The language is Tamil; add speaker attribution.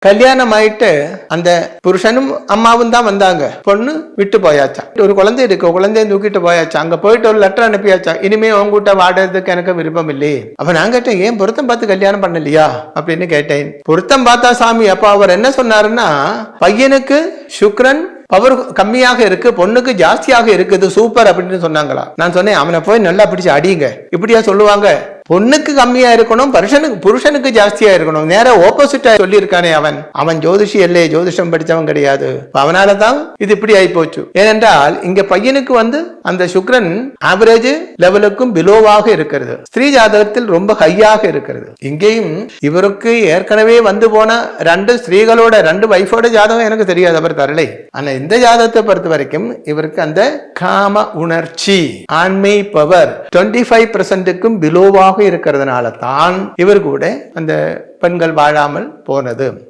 Speaker 1: கல்யாணம் ஆயிட்டு அந்த புருஷனும் அம்மாவும் தான் வந்தாங்க. பொண்ணு விட்டு போயாச்சா, ஒரு குழந்தை இருக்கு, குழந்தைய தூக்கிட்டு போயாச்சா, அங்க போயிட்டு ஒரு லெட்டர் அனுப்பியாச்சா, இனிமே உங்ககிட்ட வாடுறதுக்கு எனக்கு விருப்பம் இல்லை. அப்ப நான் கேட்டேன், ஏன் பொருத்தம் பார்த்து கல்யாணம் பண்ணலையா அப்படின்னு கேட்டேன். பொருத்தம் பார்த்தா சாமி. அப்ப அவர் என்ன சொன்னாருன்னா, பையனுக்கு சுக்ரன் பவர் கம்மியாக இருக்கு, பொண்ணுக்கு ஜாஸ்தியாக இருக்குது, சூப்பர் அப்படின்னு சொன்னாங்களா. நான் சொன்னேன், அவனை போய் நல்லா பிடிச்சு அடிங்க. இப்படியா சொல்லுவாங்க? பொண்ணுக்கு கம்மியா இருக்கணும், புருஷனுக்கு ஜாஸ்தியா இருக்கணும். நேர ஆப்போசிட்டா சொல்லி இருக்கானே அவன் ஜோதிஷி இல்லையே, ஜோதிஷம் படிச்சவன் கிடையாது. அவனாலதான் இது இப்படி ஆகி போச்சு. ஏனென்றால் இங்க பையனுக்கு அந்த சுக்ரன் ஆவரேஜ் லெவலுக்கும் பிலோவாக இருக்கிறது, ஸ்திரீ ஜாதகத்தில் ரொம்ப ஹையாக இருக்கிறது. இங்கேயும் இவருக்கு ஏற்கனவே போன 2 ஸ்திரீகளோட 2 வைஃபோட ஜாதகம் எனக்கு தெரியாது, அவர் தரலை. ஆனா இந்த ஜாதகத்தை பொறுத்த வரைக்கும் இவருக்கு அந்த காம உணர்ச்சி, ஆண்மை பவர் 25%க்கும் பிலோவாக இருக்கிறதுனால தான் இவர் கூட அந்த பெண்கள் வாழாமல் போனது.